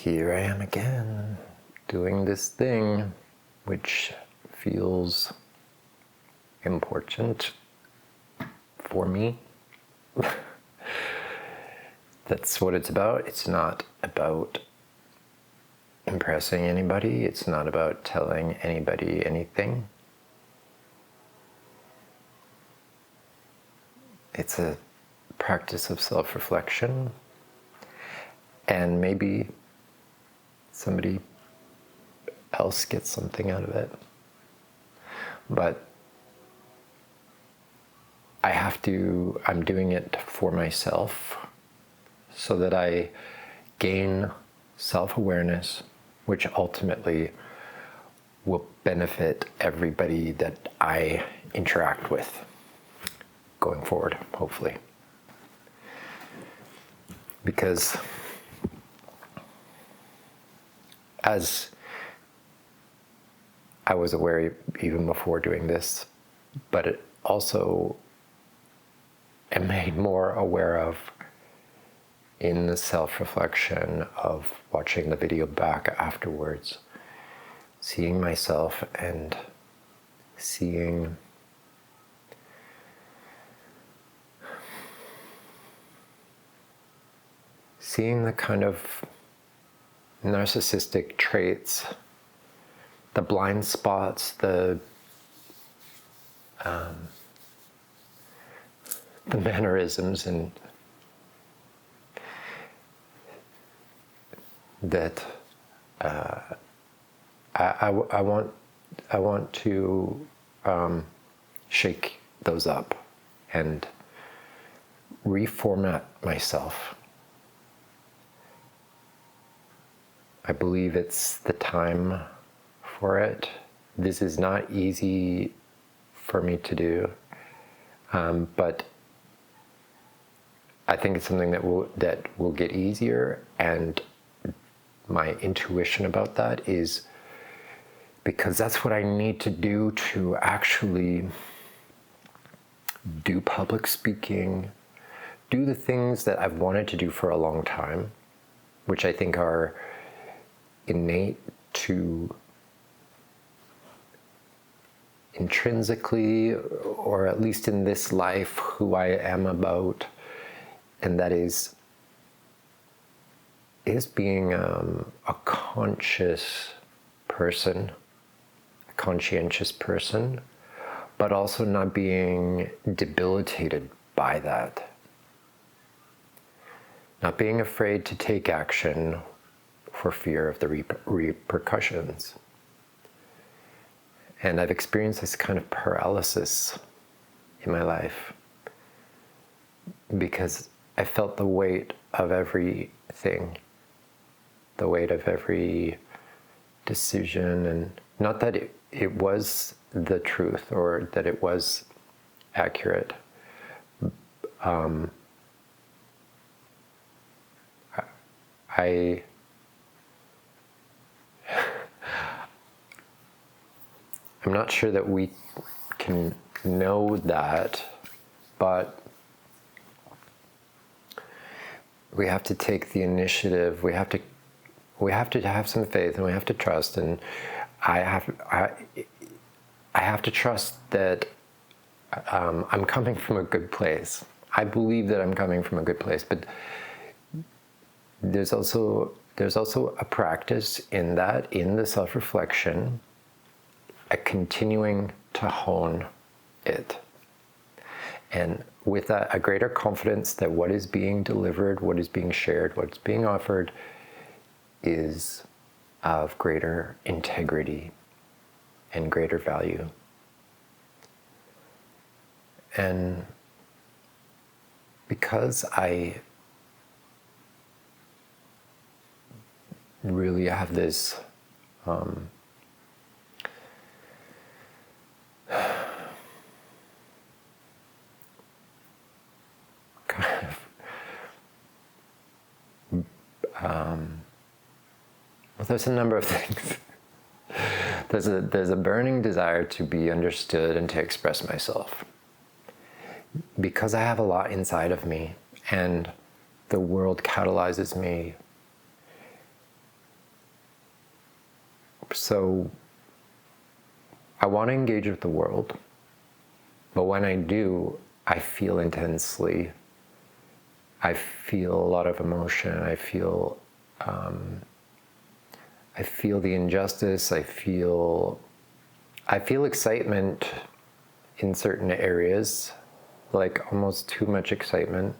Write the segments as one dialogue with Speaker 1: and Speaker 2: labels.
Speaker 1: here I am again, doing this thing which feels important for me. That's what it's about. It's not about impressing anybody. It's not about telling anybody anything. It's a practice of self-reflection, and maybe somebody else gets something out of it. But I'm doing it for myself so that I gain self-awareness, which ultimately will benefit everybody that I interact with going forward, hopefully. Because as I was aware even before doing this, but it also am made more aware of in the self-reflection of watching the video back afterwards, seeing myself and seeing the kind of narcissistic traits, the blind spots, the mannerisms, and that I want to shake those up and reformat myself. I believe it's the time for it. This is not easy for me to do, but I think it's something that will get easier. And my intuition about that is because that's what I need to do to actually do public speaking, do the things that I've wanted to do for a long time, which I think are innate to intrinsically, or at least in this life, who I am about, and that is being a conscious person, a conscientious person, but also not being debilitated by that. Not being afraid to take action for fear of the repercussions. And I've experienced this kind of paralysis in my life because I felt the weight of everything, the weight of every decision, and not that it was the truth or that it was accurate. I'm not sure that we can know that, but we have to take the initiative. We have to have some faith, and we have to trust. And I have to trust that I'm coming from a good place. I believe that I'm coming from a good place, but there's also a practice in that, in the self-reflection, a continuing to hone it. And with that, a greater confidence that what is being delivered, what is being shared, what's being offered is of greater integrity and greater value. And because I really have this well, there's a number of things. There's a burning desire to be understood and to express myself. Because I have a lot inside of me, and the world catalyzes me So I want to engage with the world, but when I do, I feel intensely. I feel a lot of emotion. I feel the injustice. I feel excitement in certain areas, like almost too much excitement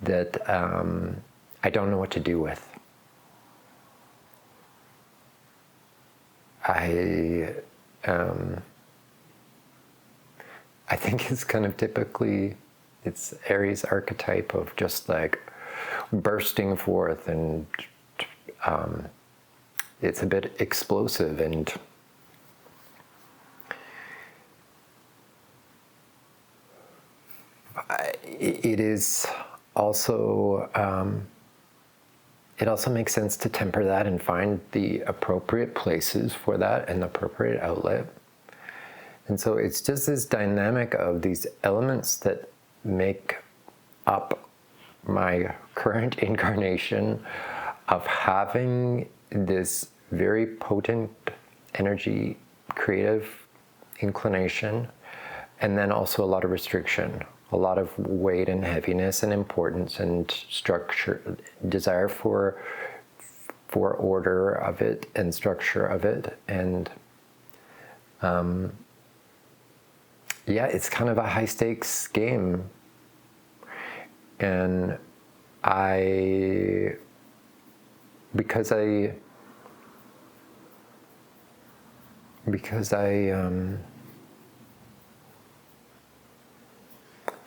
Speaker 1: that I don't know what to do with. I think it's kind of typically, it's Aries archetype of just like bursting forth, and it's a bit explosive, and it is also it also makes sense to temper that and find the appropriate places for that and the appropriate outlet. And so it's just this dynamic of these elements that make up my current incarnation of having this very potent energy, creative inclination, and then also a lot of restriction, a lot of weight and heaviness and importance and structure, desire for order of it and structure of it. And yeah, it's kind of a high stakes game. And because I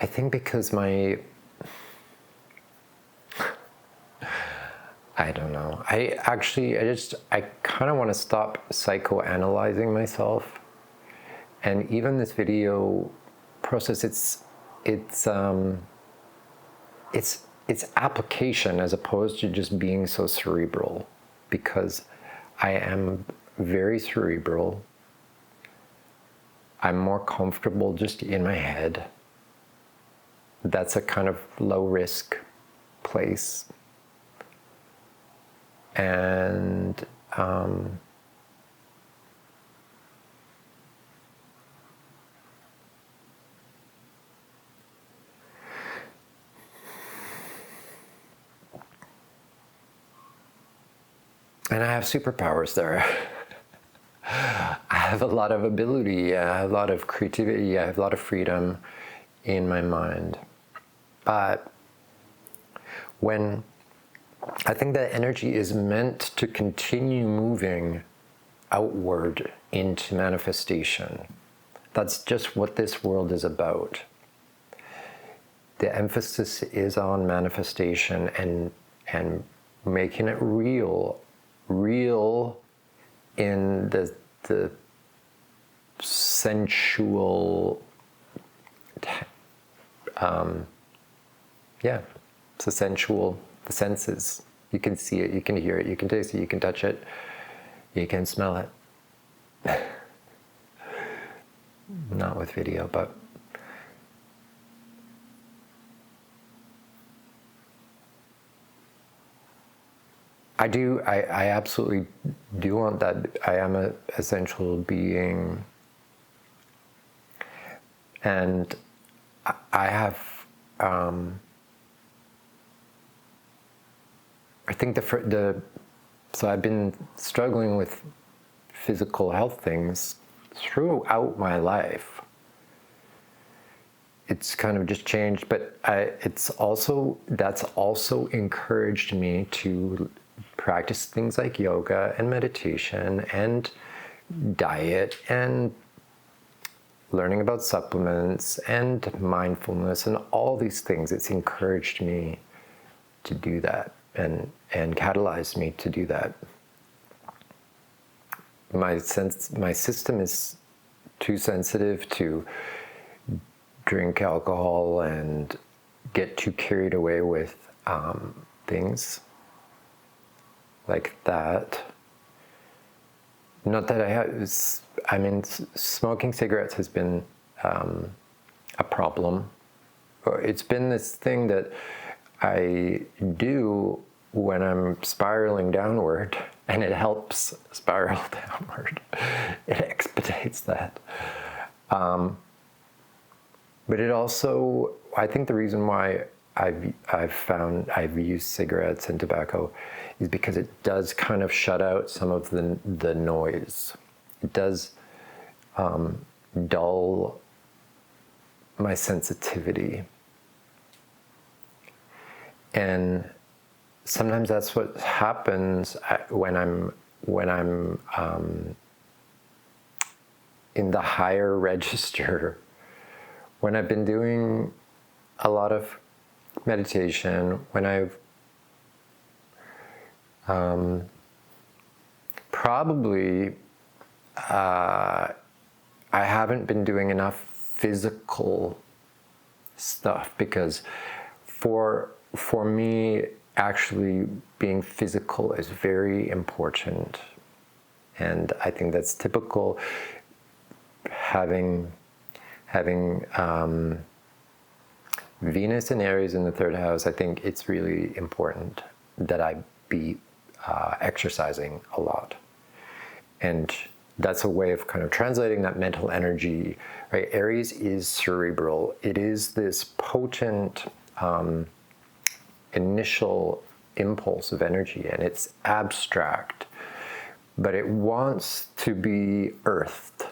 Speaker 1: think because I don't know. I kind of want to stop psychoanalyzing myself. And even this video process, it's application as opposed to just being so cerebral, because I am very cerebral. I'm more comfortable just in my head. That's a kind of low risk place. And I have superpowers there. I have a lot of ability, I have a lot of creativity, I have a lot of freedom in my mind. But when I think that energy is meant to continue moving outward into manifestation. That's just what this world is about. The emphasis is on manifestation and making it real in the sensual, it's the sensual, the senses. You can see it, you can hear it, you can taste it, you can touch it, you can smell it. Not with video, but I absolutely do want that. I am an essential being, and I have I think so I've been struggling with physical health things throughout my life. It's kind of just changed, but that's also encouraged me to practice things like yoga and meditation and diet and learning about supplements and mindfulness and all these things. It's encouraged me to do that and catalyzed me to do that. My system is too sensitive to drink alcohol and get too carried away with things like that. Not that smoking cigarettes has been a problem. It's been this thing that I do when I'm spiraling downward and it helps spiral downward. It expedites that. But it also, I think the reason why I've used cigarettes and tobacco is because it does kind of shut out some of the noise. It does dull my sensitivity. And sometimes that's what happens when I'm in the higher register. When I've been doing a lot of meditation, when I've probably I haven't been doing enough physical stuff, because for me, actually being physical is very important. And I think that's typical, having Venus and Aries in the third house. I think it's really important that I be exercising a lot. And that's a way of kind of translating that mental energy, right? Aries is cerebral. It is this potent initial impulse of energy, and it's abstract, but it wants to be earthed.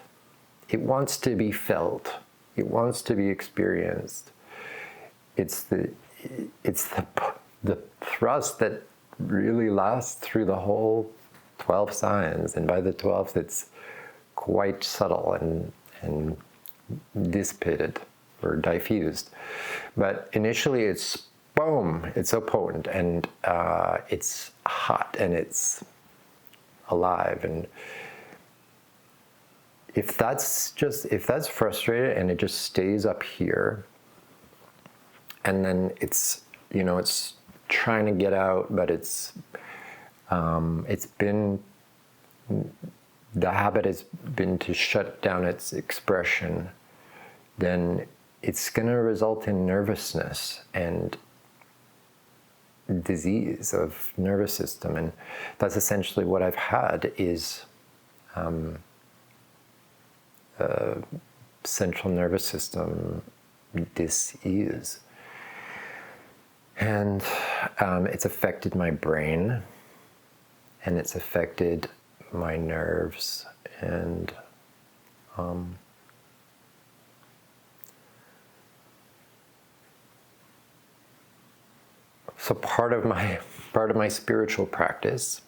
Speaker 1: It wants to be felt. It wants to be experienced. It's the thrust that really lasts through the whole 12 signs, and by the 12th it's quite subtle and dissipated or diffused. But initially it's boom, it's so potent, and it's hot, and it's alive. And if that's frustrated and it just stays up here, and then it's trying to get out, but the habit has been to shut down its expression, then it's going to result in nervousness and disease of nervous system. And that's essentially what I've had, is central nervous system dis-ease. And it's affected my brain, and it's affected my nerves, and so part of my spiritual practice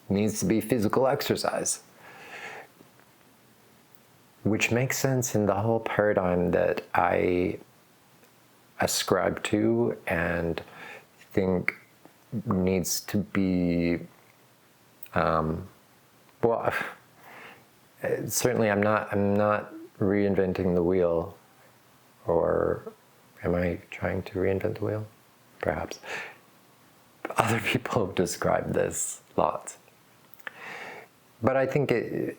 Speaker 1: needs to be physical exercise, which makes sense in the whole paradigm that I ascribe to and think needs to be certainly I'm not reinventing the wheel. Or am I trying to reinvent the wheel? Perhaps. Other people have described this lots. But I think it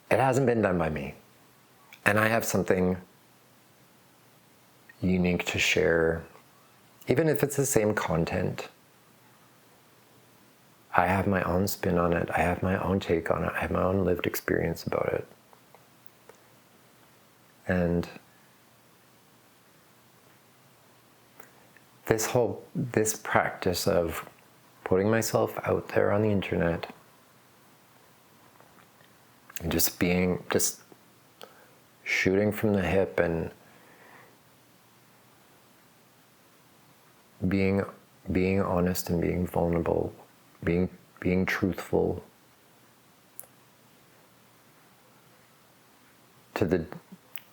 Speaker 1: hasn't been done by me. And I have something unique to share, even if it's the same content. I have my own spin on it. I have my own take on it. I have my own lived experience about it. And this practice of putting myself out there on the internet and just shooting from the hip and being honest and being vulnerable, being truthful to the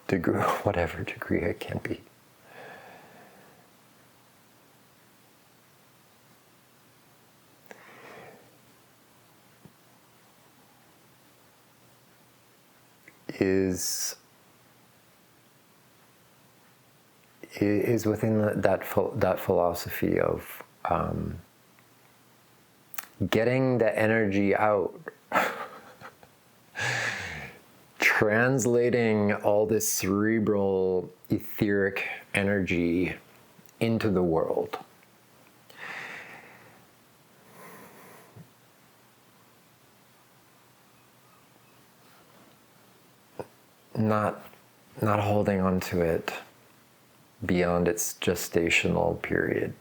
Speaker 1: degree, whatever degree it can be. Is within that philosophy of getting the energy out, translating all this cerebral, etheric energy into the world. Not holding on to it beyond its gestational period.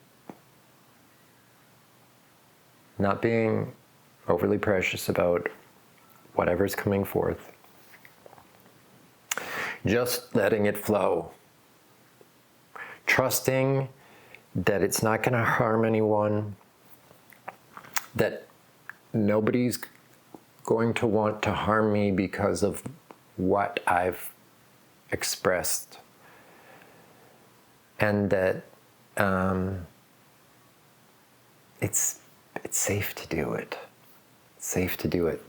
Speaker 1: Not being overly precious about whatever's coming forth. Just letting it flow. Trusting that it's not going to harm anyone, that nobody's going to want to harm me because of what I've expressed, and that it's safe to do it. It's safe to do it.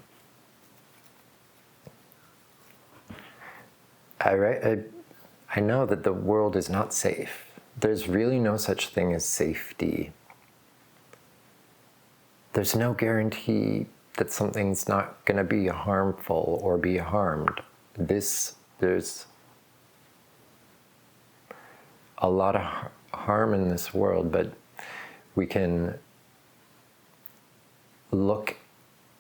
Speaker 1: I know that the world is not safe. There's really no such thing as safety. There's no guarantee that something's not going to be harmful or be harmed. There's a lot of harm in this world, but we can look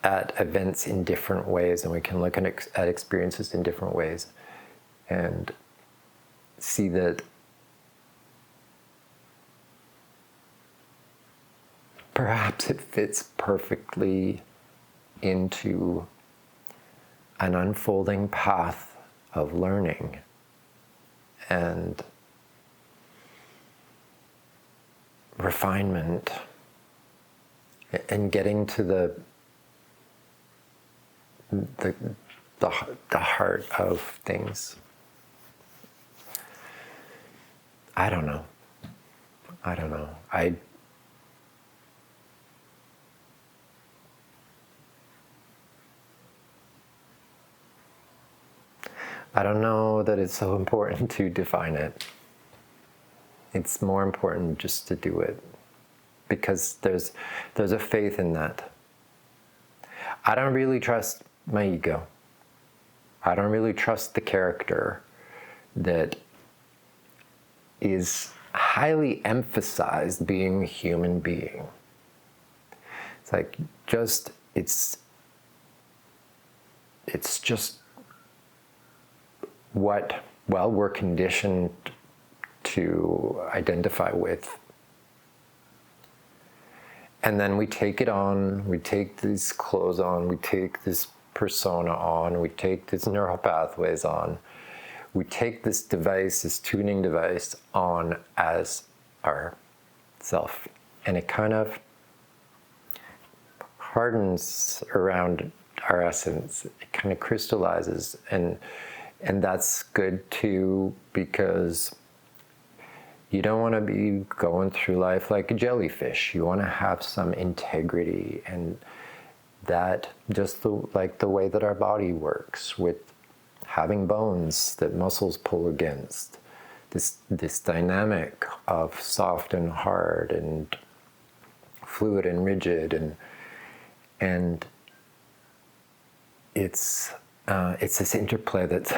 Speaker 1: at events in different ways, and we can look at experiences in different ways, and see that perhaps it fits perfectly into an unfolding path of learning and refinement and getting to the heart of things. I don't know. I don't know that it's so important to define it. It's more important just to do it, because there's a faith in that. I don't really trust my ego. I don't really trust the character that is highly emphasized being a human being. It's like it's just what, well, we're conditioned to identify with. And then we take it on, we take these clothes on, we take this persona on, we take these neural pathways on, we take this device, this tuning device on as our self. And it kind of hardens around our essence. It kind of crystallizes, and that's good too, because you don't want to be going through life like a jellyfish. You want to have some integrity, and that just like the way that our body works, with having bones that muscles pull against, this dynamic of soft and hard and fluid and rigid, and it's this interplay that's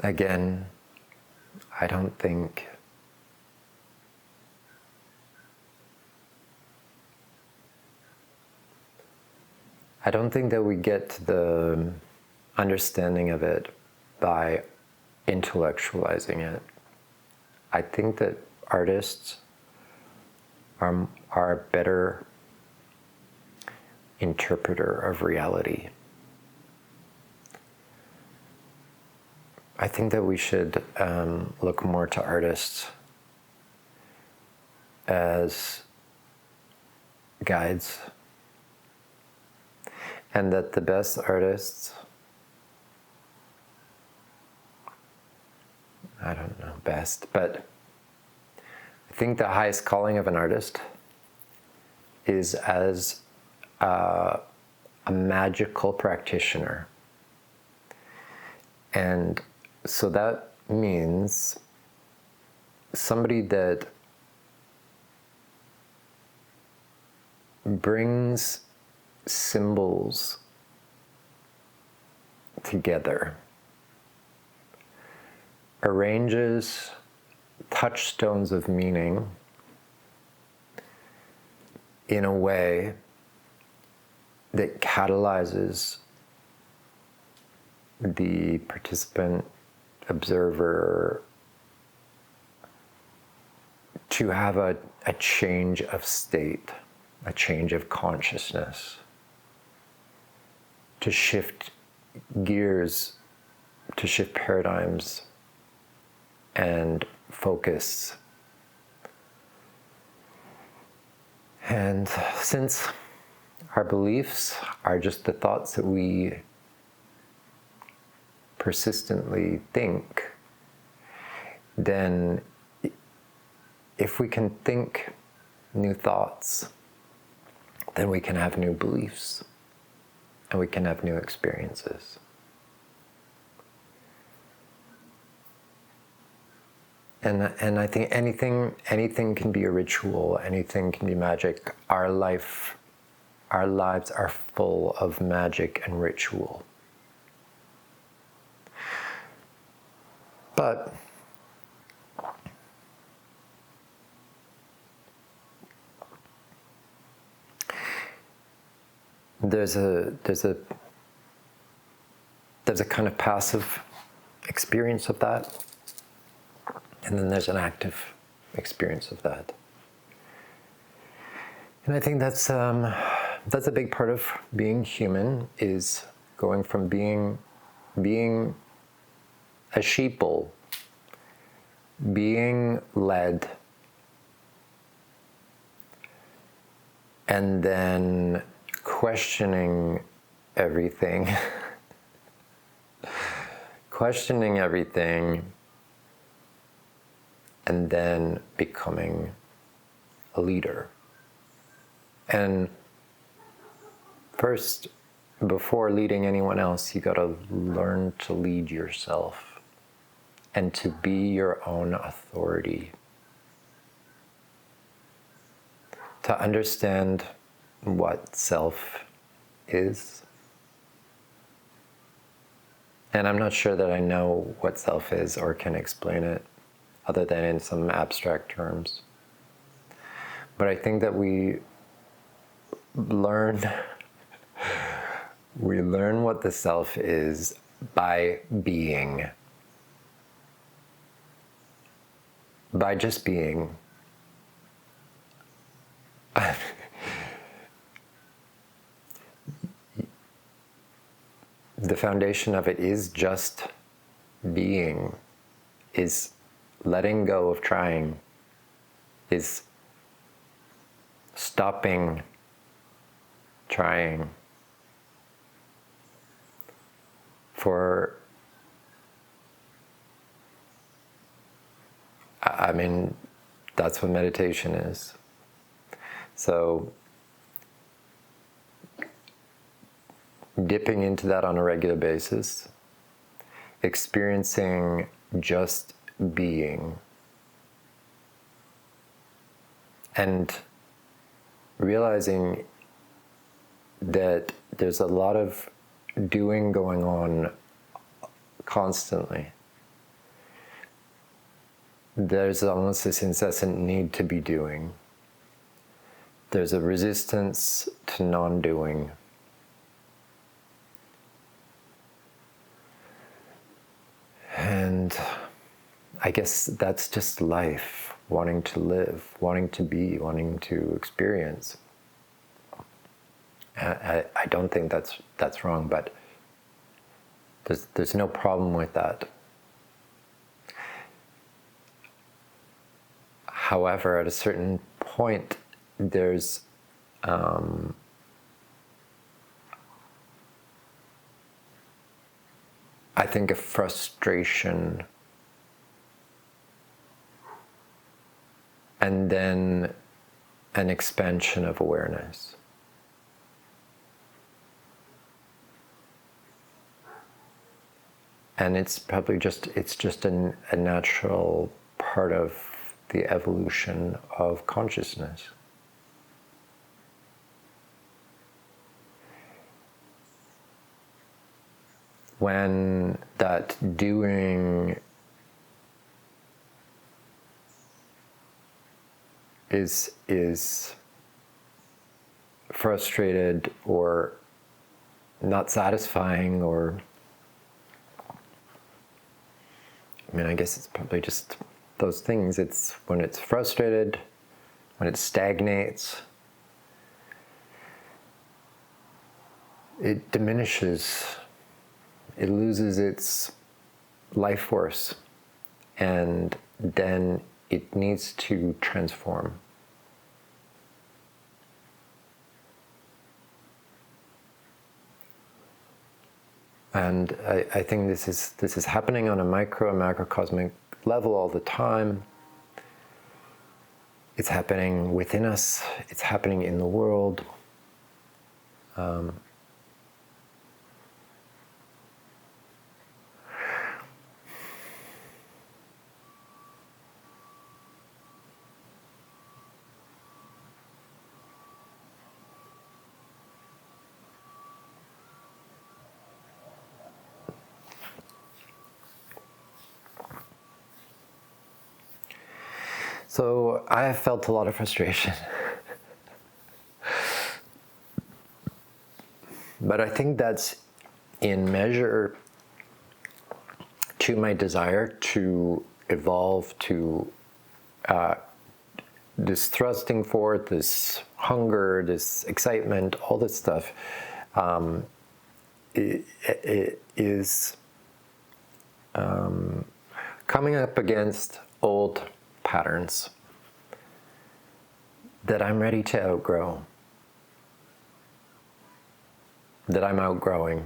Speaker 1: again, I don't think that we get to the understanding of it by intellectualizing it. I think that artists are a better interpreter of reality. I think that we should look more to artists as guides, and that the best artists, I don't know best, but I think the highest calling of an artist is as a magical practitioner. And so that means somebody that brings symbols together, arranges touchstones of meaning in a way that catalyzes the participant, observer, to have a change of state, a change of consciousness, to shift gears, to shift paradigms and focus. And since our beliefs are just the thoughts that we persistently think, then if we can think new thoughts, then we can have new beliefs and we can have new experiences. And I think anything can be a ritual, anything can be magic. Our lives are full of magic and ritual. But there's a kind of passive experience of that, and then there's an active experience of that. And I think that's a big part of being human, is going from being a sheeple, being led, and then questioning everything, and then becoming a leader. And first, before leading anyone else, you gotta learn to lead yourself and to be your own authority. To understand what self is. And I'm not sure that I know what self is or can explain it, other than in some abstract terms. But I think that we learn what the self is by being. By just being. The foundation of it is just being, is letting go of trying, is stopping trying. I mean, that's what meditation is. So, dipping into that on a regular basis, experiencing just being, and realizing that there's a lot of doing going on constantly. There's almost this incessant need to be doing. There's a resistance to non-doing. And I guess that's just life, wanting to live, wanting to be, wanting to experience. I don't think that's wrong, but there's no problem with that. However, at a certain point, there's I think a frustration, and then an expansion of awareness. And it's probably just a natural part of the evolution of consciousness. when that doing is frustrated or not satisfying, or I mean, I guess it's probably just those things. It's when it's frustrated, when it stagnates, it diminishes, it loses its life force, and then it needs to transform. And I think this is happening on a micro and macrocosmic level all the time. It's happening within us. It's happening in the world. So I have felt a lot of frustration. But I think that's in measure to my desire to evolve, to this thrusting forth, this hunger, this excitement, all this stuff it is coming up against old patterns that I'm ready to outgrow, that I'm outgrowing.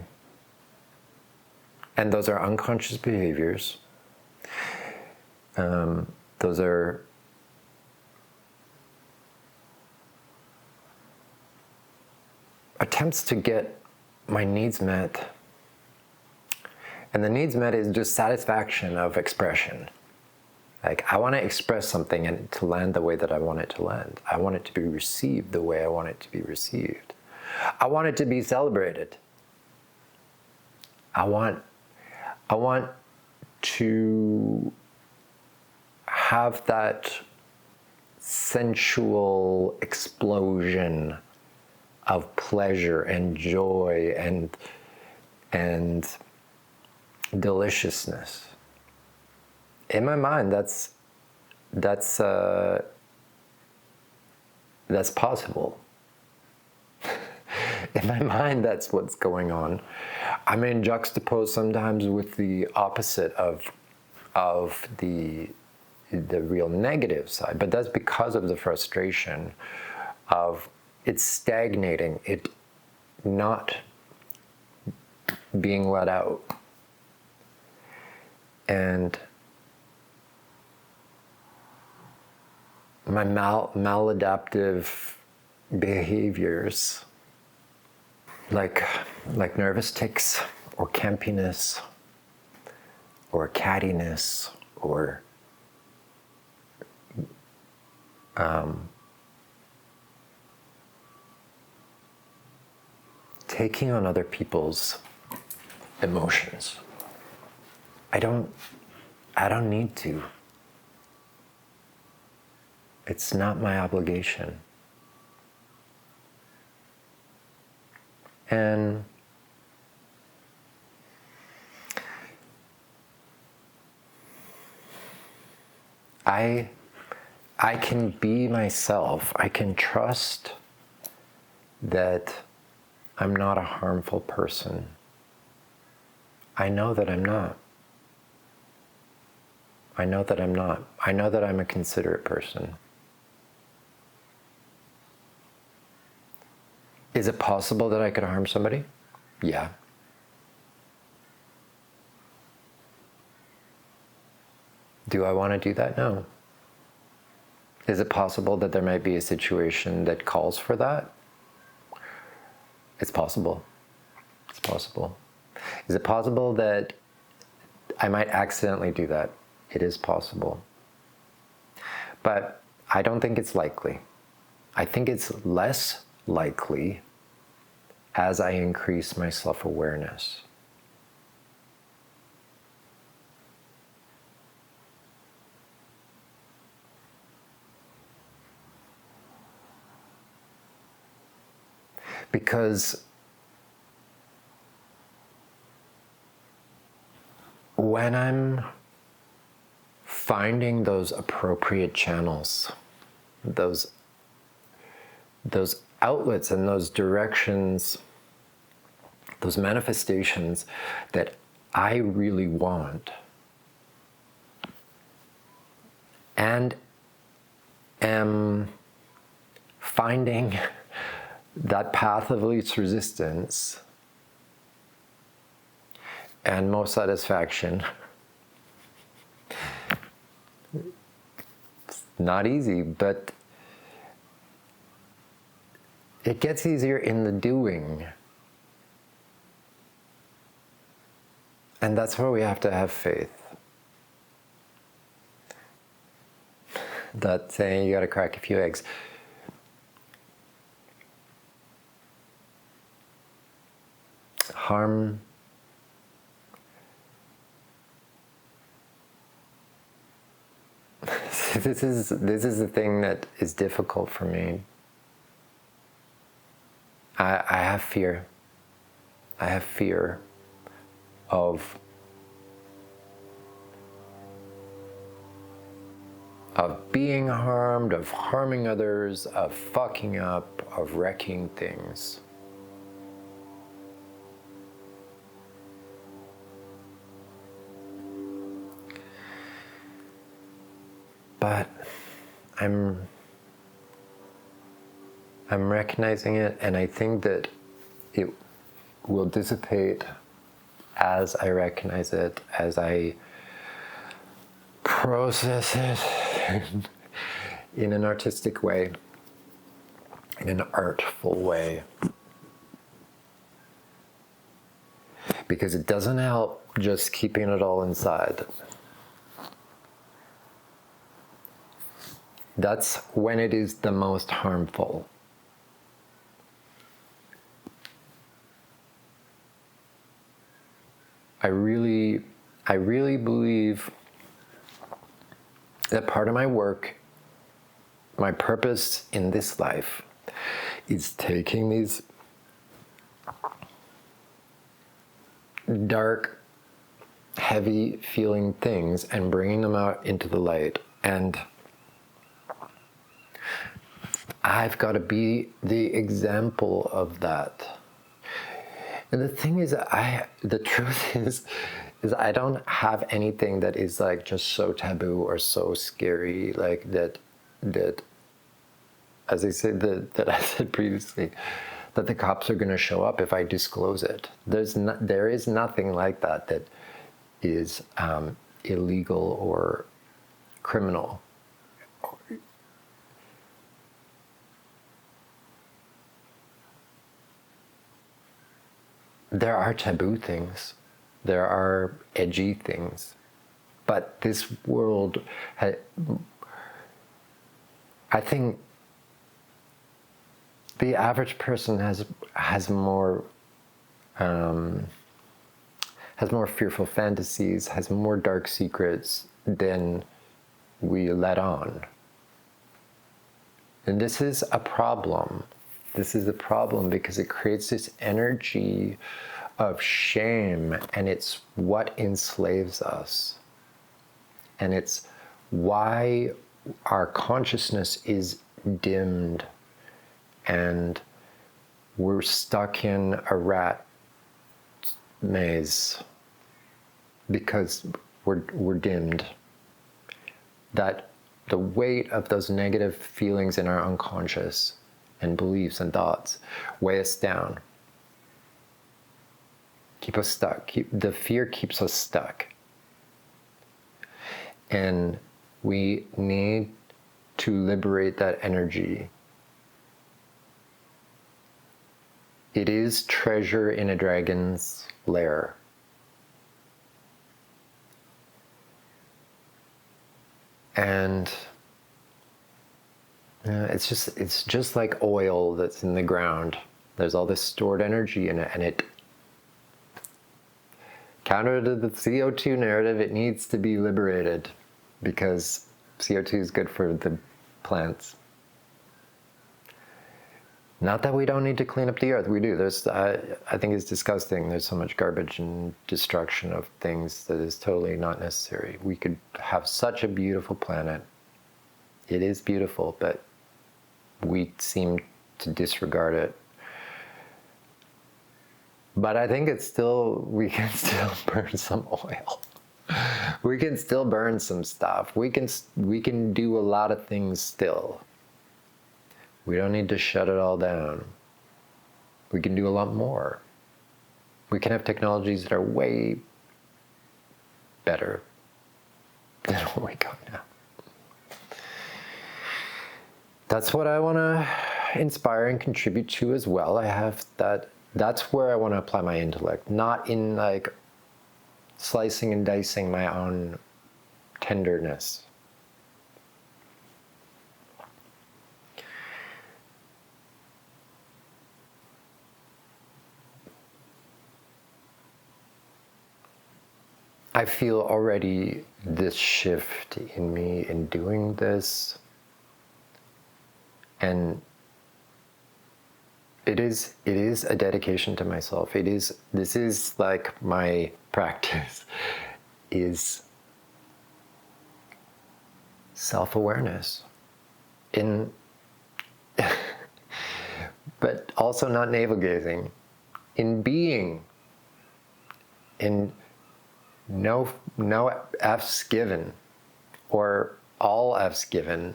Speaker 1: And those are unconscious behaviors. Those are attempts to get my needs met. And the needs met is just satisfaction of expression. Like, I want to express something and to land the way that I want it to land. I want it to be received the way I want it to be received. I want it to be celebrated. I want to have that sensual explosion of pleasure and joy and deliciousness. In my mind, that's possible. In my mind, that's what's going on. I mean, juxtaposed sometimes with the opposite of the real negative side, but that's because of the frustration of it stagnating, it not being let out. And my maladaptive behaviors, like nervous tics or campiness or cattiness or taking on other people's emotions. I don't need to. It's not my obligation. And I can be myself. I can trust that I'm not a harmful person. I know that I'm not. I know that I'm not. I know that I'm a considerate person. Is it possible that I could harm somebody? Yeah. Do I want to do that? No. Is it possible that there might be a situation that calls for that? It's possible. It's possible. Is it possible that I might accidentally do that? It is possible. But I don't think it's likely. I think it's less likely as I increase my self-awareness. Because when I'm finding those appropriate channels, those outlets and those directions, those manifestations that I really want, and am finding that path of least resistance and most satisfaction. It's not easy, but it gets easier in the doing. And that's where we have to have faith. That saying, you gotta crack a few eggs. Harm this is the thing that is difficult for me. I have fear. I have fear of being harmed, of harming others, of fucking up, of wrecking things. But I'm recognizing it, and I think that it will dissipate as I recognize it, as I process it in an artistic way, in an artful way. Because it doesn't help just keeping it all inside. That's when it is the most harmful. I really believe that part of my work, my purpose in this life, is taking these dark, heavy feeling things and bringing them out into the light. And I've got to be the example of that. And the thing is, the truth is I don't have anything that is like just so taboo or so scary, like that as I said, that I said previously, that the cops are going to show up if I disclose it. There is nothing like that that is illegal or criminal. There are taboo things, there are edgy things, but this world, I think the average person has more fearful fantasies, has more dark secrets than we let on. And this is a problem. This is a problem because it creates this energy of shame, and it's what enslaves us. And it's why our consciousness is dimmed and we're stuck in a rat maze because we're dimmed. That the weight of those negative feelings in our unconscious and beliefs and thoughts weigh us down, keep us stuck. The fear keeps us stuck. And we need to liberate that energy. It is treasure in a dragon's lair. And it's just like oil that's in the ground. There's all this stored energy in it, and it, counter to the CO2 narrative, it needs to be liberated because CO2 is good for the plants. Not that we don't need to clean up the earth. We do. I think it's disgusting. There's so much garbage and destruction of things that is totally not necessary. We could have such a beautiful planet. It is beautiful, but we seem to disregard it. But I think we can still burn some oil. We can still burn some stuff. We can do a lot of things still. We don't need to shut it all down. We can do a lot more. We can have technologies that are way better than what we got now. That's what I want to inspire and contribute to as well. That's where I want to apply my intellect, not in like slicing and dicing my own tenderness. I feel already this shift in me in doing this, and it is a dedication to myself. This is like my practice is self-awareness but also not navel-gazing, in being, in no F's given, or all F's given,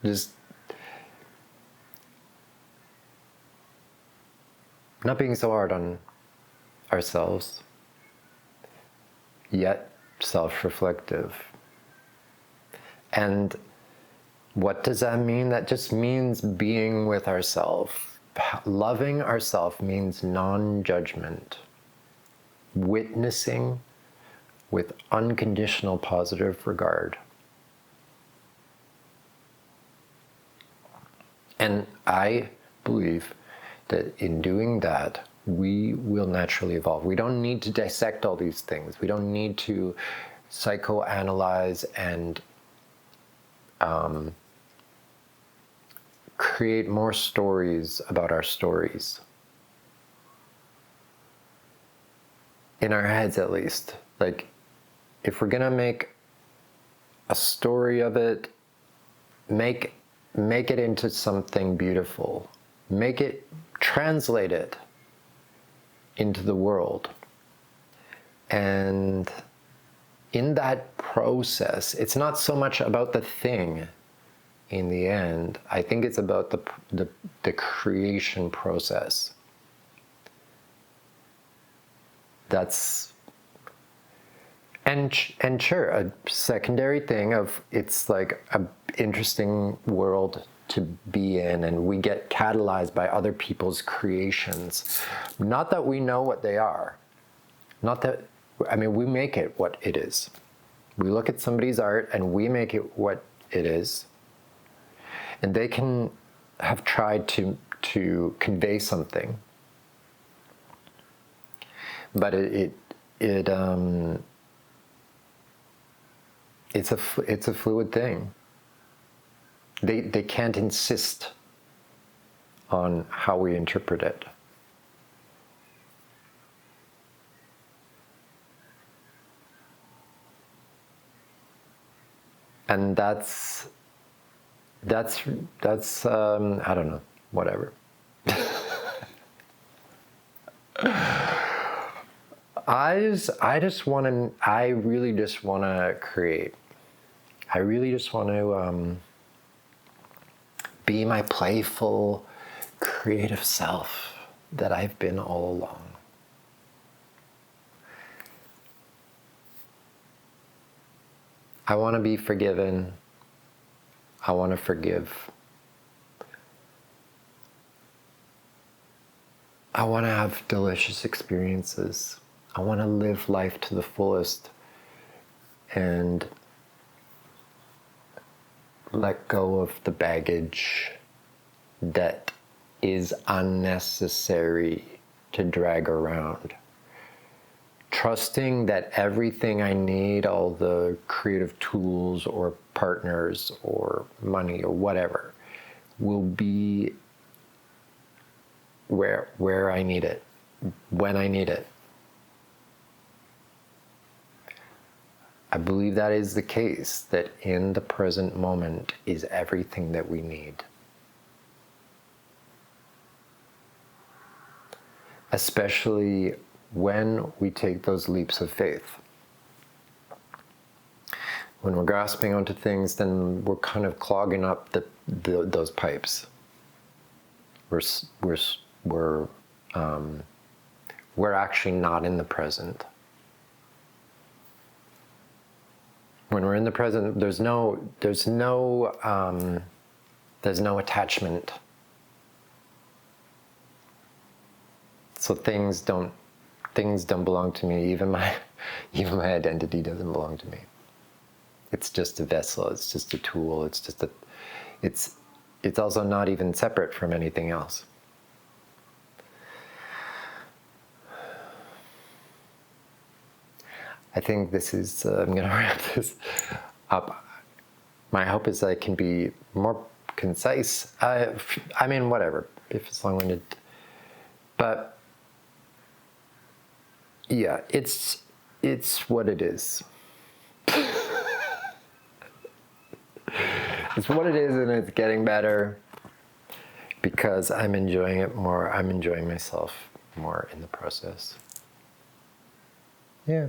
Speaker 1: just not being so hard on ourselves, yet self-reflective. And what does that mean? That just means being with ourselves. Loving ourselves means non-judgment, witnessing with unconditional positive regard. And I believe that in doing that, we will naturally evolve. We don't need to dissect all these things. We don't need to psychoanalyze and create more stories about our stories. In our heads, at least. Like, if we're gonna make a story of it, make it into something beautiful. Translate it into the world. And in that process, it's not so much about the thing in the end. I think it's about the creation process. And sure, a secondary thing of it's like an interesting world to be in, and we get catalyzed by other people's creations. Not that we know what they are. We make it what it is. We look at somebody's art and we make it what it is. And they can have tried to convey something. But it's a fluid thing. They can't insist on how we interpret it. And that's I don't know, whatever. I really just want to create. I really just want to be my playful, creative self that I've been all along. I want to be forgiven. I want to forgive. I want to have delicious experiences. I want to live life to the fullest and let go of the baggage that is unnecessary to drag around. Trusting that everything I need, all the creative tools or partners or money or whatever, will be where I need it, when I need it. I believe that is the case, that in the present moment is everything that we need. Especially when we take those leaps of faith. When we're grasping onto things, then we're kind of clogging up those pipes. We're actually not in the present. When we're in the present, there's no attachment. So things don't belong to me. Even my identity doesn't belong to me. It's just a vessel. It's just a tool. It's also not even separate from anything else. I think this is. I'm going to wrap this up. My hope is I can be more concise. I mean, whatever. If it's long-winded, but. Yeah, it's what it is. It's what it is, and it's getting better because I'm enjoying it more. I'm enjoying myself more in the process. Yeah.